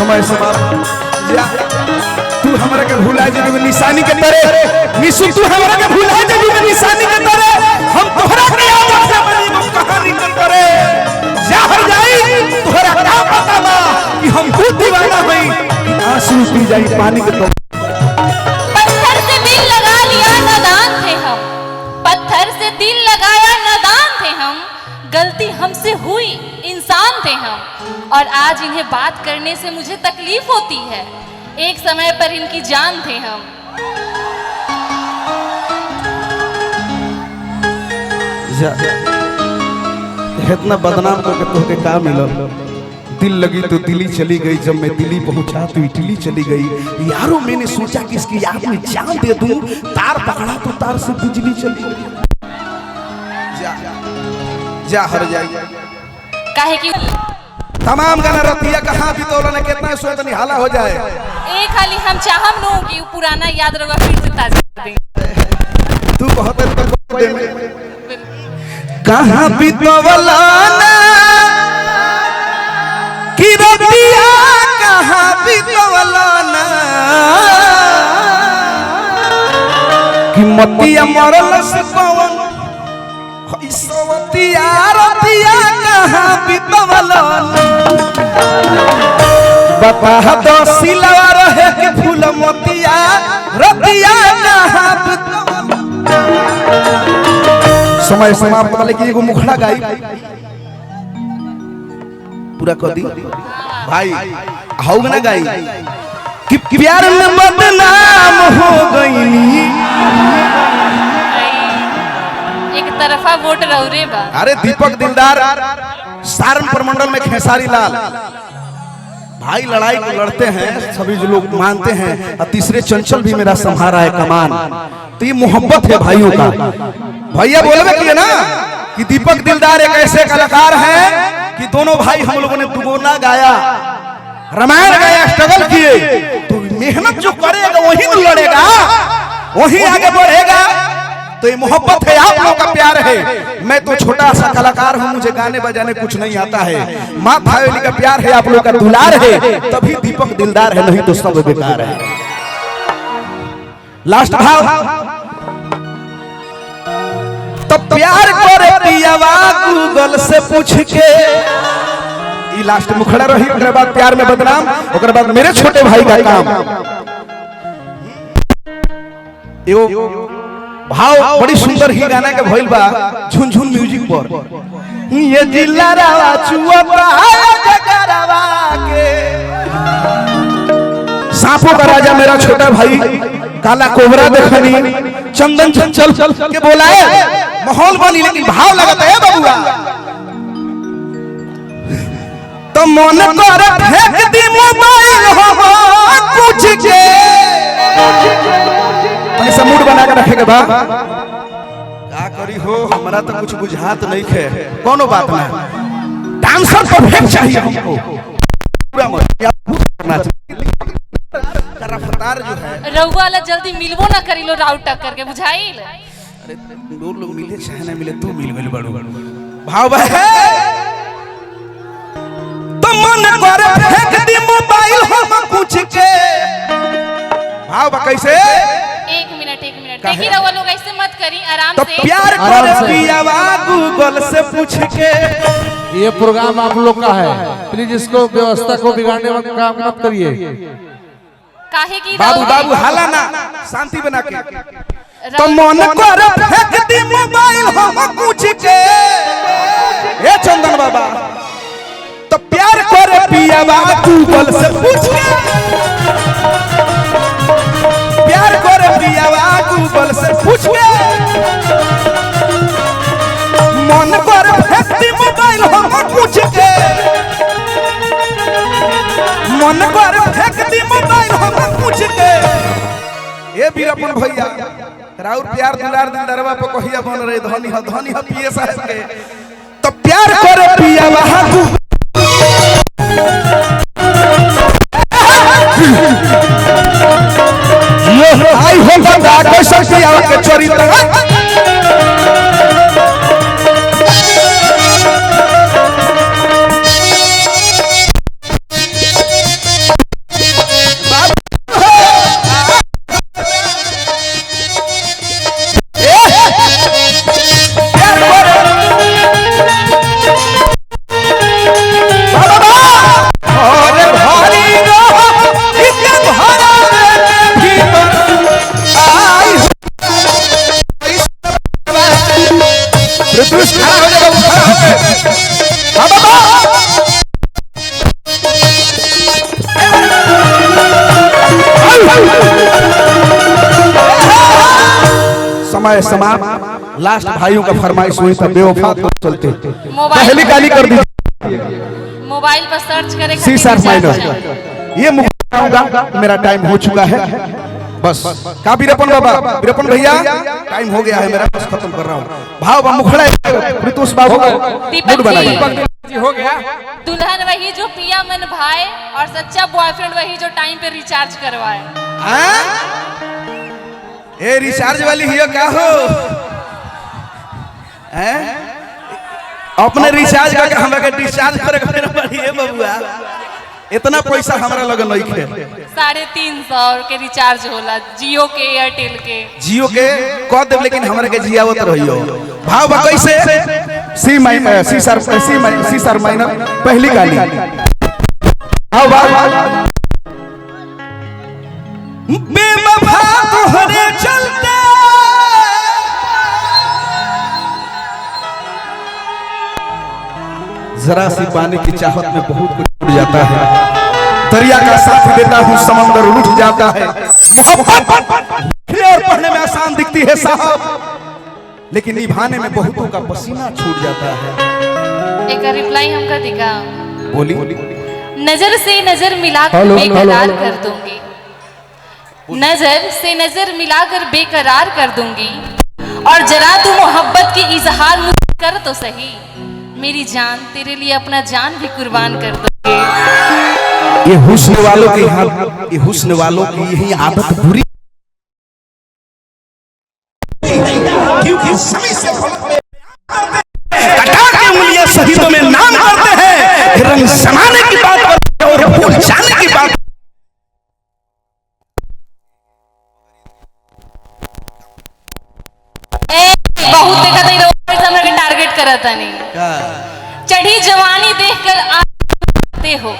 समय जा तू हमरा के भुला जे निशानी के तरह निशु तू हमरा के भुला जे निशानी के तरह हम तोहरा के याद से बनी वो कहानी के तरह जा हर जाई तोहरा का पता बा कि हम खुद दीवाना हई आंसू पी जाई पानी के तो पत्थर से दिल लगा लिया नादान थे हम, पत्थर से दिल लगाया नादान थे हम, गलती हमसे हुई इंसान थे हम और आज इन्हें बात करने से मुझे तकलीफ होती है, एक समय पर इनकी जान थे हम। इतना बदनाम करके तोहके का मिलल दिल लगी तो दिल्ली चली गई जब मैं दिल्ली पहुंचा तो इटली चली गई यारों मैंने सोचा कि इसकी याद में जान दे दूं तार पकड़ा तो तार से बिजली चली गई जा हर जाए काहे कि तमाम गाना रतिया कहां भी तो ने कितना सोचनी हाला हो जाए एक खाली हम चाहम नो कि पुराना याद रहोगा फिर से ताजा कर दें। तू बहुत कहां भी तो वाला ना कि रतिया कहां भी तो वाला ना कि मतिया मरल से पवन सवतिया रतिया कहां भी तो वाला बता दो सिलवा रहे कि फूल मोतिया रतिया कहां भी तो समय समाप्त वाले की एगो मुखड़ा गाई पूरा कर दी भाई हाउ ना गाई कि प्यार में बदनाम हो गईली एक तरफा वोट रौरे बा। अरे दीपक दिलदार सारण प्रमंडल में खेसारी लाल भाई लड़ाई को लड़ते हैं सभी जो लोग मानते हैं और तीसरे चंचल भी मेरा संहारा है कमान तो ये मोहब्बत है भाइयों का भैया बोलबे किए ना कि दीपक दिलदार एक ऐसे कलाकार हैं कि दोनों भाई हम लोगों ने दुगुना गाया रामायण गाया स्ट्रगल किए तो मेहनत जो करेगा वही तो लड़ेगा वही आगे बढ़ेगा तो ये मोहब्बत है आप लोगों का प्यार है मैं तो छोटा सा कलाकार हूँ मुझे गाने बजाने कुछ नहीं आता है माँ भाई का प्यार है आप लोगों का दुलार है तभी दीपक दिलदार है नहीं तो सब बेकार है लास्ट भाव तो प्यार करे पियावा गूगल से पूछ के ये लास्ट मुखड़ा रही उसके बाद प्यार में बदनाम उसके बाद मेरे छोटे भाई का काम एगो भाव बड़ी सुंदर ही गाना के भइल बा झुनझुन म्यूजिक पर ये जिल्ला रावा चुअता जगरावा के सांपों का राजा मेरा छोटा भाई काला कोबरा देखनी चंदन चंचल के बोलाए माहौल बनी लेकिन भाव लगता है बबुआ तो मन कर फेंक दी मोबाइल हो कुछ के ऐसा मूड बना के रखेगा बा का करी हो हमरा तो कुछ बुझात नहीं खे कोनो बात ना डांसर परफेक्ट चाहिए हमको पूरा करना चाहिए रफ्तार जो है रउआ वाला जल्दी मिलबो ना करिलो राउट टक्कर के बुझाइल अरे दो लोग मिले चाहे ना मिले तू मिल गइल बड़ो भाव भाई तो मन कर फेंक दी मोबाइल हम कुछ के भाव बा कैसे एक मिनट देखिए रउआ लोग ऐसे मत करी आराम तो से प्यार करे पियावा गूगल से पूछ के ये प्रोग्राम आप लोग का है प्लीज इसको व्यवस्था को बिगाड़ने का काम मत करिए काहे की बाबू बाबू हाला ना शांति बना के तो मन कर फेंक दी मोबाइल हम पूछ के ए चंदन बाबा तो प्यार करे पियावा गूगल से पूछ के प्यार करे पियावा गूगल से पूछ के मन कर फेंक दी मोबाइल हम पूछ के मन कर फेंक दी मोबाइल हम पूछ के ए बीरपन भैया राउर प्यार दुलार दिलदारवा पे कहिया बन रहे धनी ह पिए साहब के तो प्यार करे पियावा आई हो बता कैसे पियावा के चरित्र समय समाप्त। लास्ट भाइयों का फरमाइश हुई था बेवफा तो चलते। पहली गाली कर दी मोबाइल पर सर्च करे सी सर माइनर। ये मुझे मेरा टाइम हो चुका है बस। का वीरपन बाबा, वीरपन भैया टाइम हो गया है मेरा, बस खत्म कर रहा हूँ। भाव मुखड़ा प्रीतोष बाबू मूड बनाइए। हो गया। दुल्हन वही जो पिया मन भाए और सच्चा बॉयफ्रेंड वही जो टाइम पे रिचार्ज करवाए। ए रिचार्ज वाली हियो का हो? अपने रिचार्ज करके हमरा के डिस्चार्ज करे पड़ी बबुआ। इतना पैसा हमरा लगन नहीं खे। 350 के रिचार्ज होला जियो के एयरटेल के। जियो के कह देब लेकिन हमरा के जियावत रहियो। भाव बा कैसे? सी माइनर सी सर माइनर पहली गाली। आओ बा बेवफा तोहरे चलते जरा सी पानी की चाहत में बहुत कुछ उड़ जाता है। दरिया का साथ देता हूँ समंदर उठ जाता है। और पढ़ने में आसान दिखती है साहब, लेकिन निभाने में बहुतों का पसीना छूट जाता है। एक रिप्लाई हमका दिखा। बोली। नजर से नजर मिलाकर बेकरार कर दूंगी, नजर से नजर मिलाकर बेकरार कर दूंगी, और जरा तू मोहब्बत की इजहार मुझसे कर तो सही, मेरी जान तेरे लिए अपना जान भी कुर्बान कर दूंगी। ये हुस्न वालों की ये हुस्न वालों की यही आदत बुरी, क्योंकि सभी से कटा के उंगलियां शहीदों में नाम करते हैं। रंग समाने की बात करते हैं और भूल जाने की बात। बहुत देखा था हमरा के टारगेट करता नहीं। चढ़ी जवानी देखकर आते हो,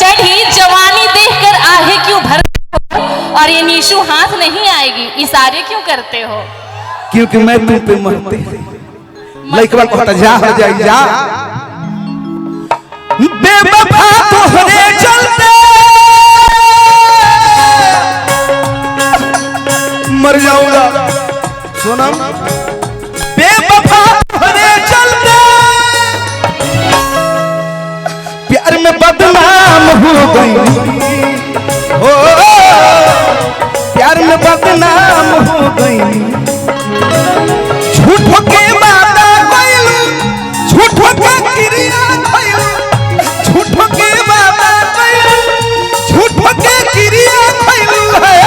चढ़ी जवानी देखकर आहे क्यों भरते हो, और ये नीशु हाथ नहीं आएगी इशारे क्यों करते हो? क्योंकि मैं तुम पे मरते लइकवा कहता जा हो जाई जा। बेवफा तोहरे चलते मर जाऊंगा सोनम। बेवफा तोहरे चलते प्यार में बदनाम हो गई, ओ प्यार में बदनाम हो गई। झूठों के वादा कइलू, झूठों के क्रिया कइलू, झूठों के वादा कइलू, झूठों के क्रिया कइलू है।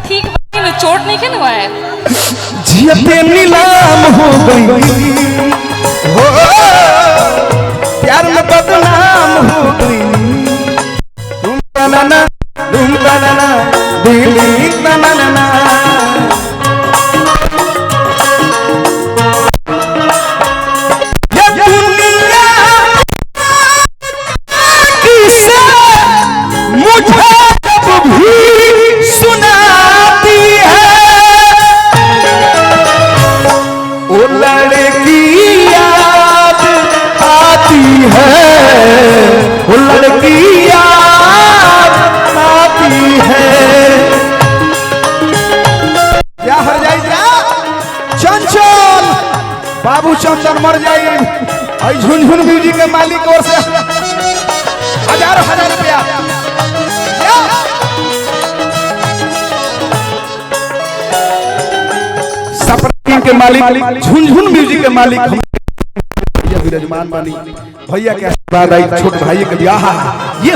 ठीक बात, चोट नहीं के हुआ है। जियते नीलाम हो गई, हो प्यार में बदनाम हो गई। तुम तनाना दिली तनाना। ये दुनिया किसे मुझे जब भी सुनाती है, ओ लड़की याद आती है, वो लड़की याद आती है। क्या हर जाई जा चंचल बाबू, चंचल मर जाई। आई झुनझुन म्यूजिक के मालिक ओर से हजारों रुपया। सप्रेम के मालिक, झुनझुन म्यूजिक के मालिक भैया विराजमान बानी। भैया के आशीर्वाद आई छोट भाई के ब्याह ये ये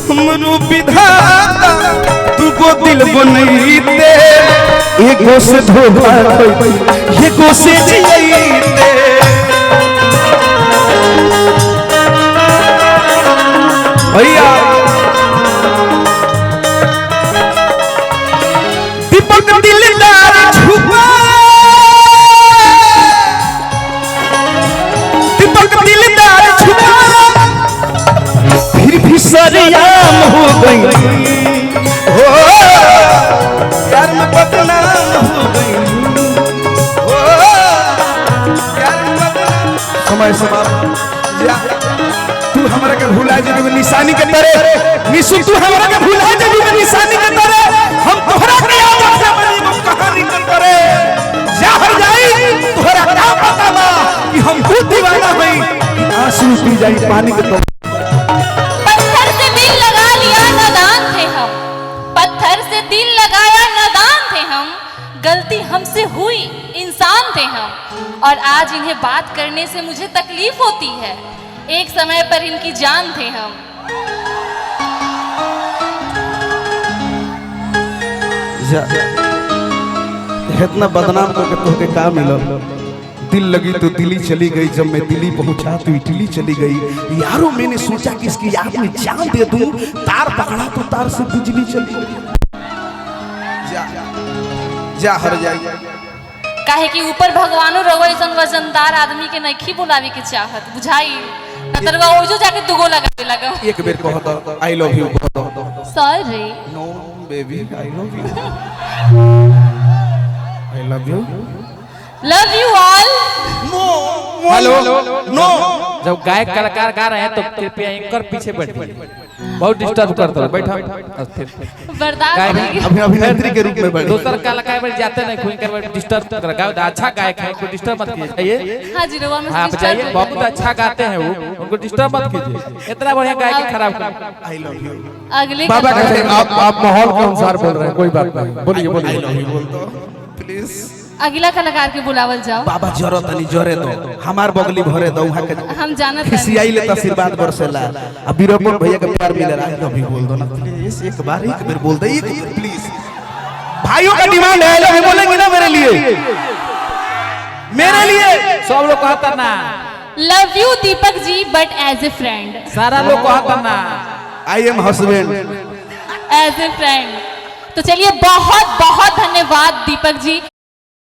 हमरो विधाता तू दुगो दिल बनैते एगो से धोखा एगो से जियैते भैया दीपक दिलदार छुपा दीपक दिलदार छुपा फिर भी सरेआम हो गई हो यार मैं बदनाम हो गई हो यार मैं बदनाम समय जा तू हमरा के भुला जेबी निशानी के तरह निशु तू हमरा के भुला जेबी निशानी के तरह हम तोहरा के याद रखे बनी वो कहानी के तरह जहर जाई तोहरा का पता बा कि हम खुद दीवाना हई आंसू पी जाई पानी के तो पत्थर से दिल लगा लिया नादान थे हम पत्थर से दिल लगाया नादान थे हम गलती हमसे हुई इंसान थे हम और आज इन्हें बात करने से मुझे तकलीफ होती है एक समय पर इनकी जान थे हम इतना बदनाम करके तोहके का मिलल दिल लगी तो दिल्ली चली गई जब मैं दिल्ली पहुंचा तो इटली चली गई यारों मैंने सोचा कि इसकी याद में जान दे दूं तार पकड़ा तो तार से बिजली चली जा जा हर जाई काहे कि ऊपर भगवानो रवै सन वजनदार आदमी के नइखी बुलावे के चाहत बुझाई नतरवा ओजो जाके दुगो लगावे लगा एक बेर कह दो आई लव यू कह दो sorry no baby I love you I love you love you all no hello no जब गायक कलाकार गा रहे हैं तो कृपया एंकर पीछे बैठिए बहुत डिस्टर्ब करते हो बैठा बर्दाश्त नहीं अभी अभिनेत्री के रूप में बैठ दूसर कलाकार बैठ जाते नहीं कोई कर डिस्टर्ब कर गाओ अच्छा गायक है कोई डिस्टर्ब मत कीजिए हां जी रवा में आप जाइए बहुत अच्छा गाते हैं वो उनको डिस्टर्ब मत कीजिए इतना बढ़िया गायक खराब कर आई लव यू अगले बाबा आप माहौल के अनुसार बोल रहे हैं कोई बात नहीं बोलिए बोलिए बोल दो प्लीज अगला कलाकार के बुलावल जाओ बाबा जरो तनी जरे दो हमार बगली भरे दो वहां के हम जानत खिसियाई ले आशीर्वाद बरसेला अब बीरपुर भैया के प्यार मिले रहा है अभी बोल दो ना प्लीज एक बार बोल दो एक प्लीज भाइयों का डिमांड है लोग बोलेंगे ना मेरे लिए सब लोग कहता ना love you Deepak ji but as a friend सारा लोग कहता ना I am husband as a friend तो चलिए बहुत बहुत धन्यवाद दीपक जी।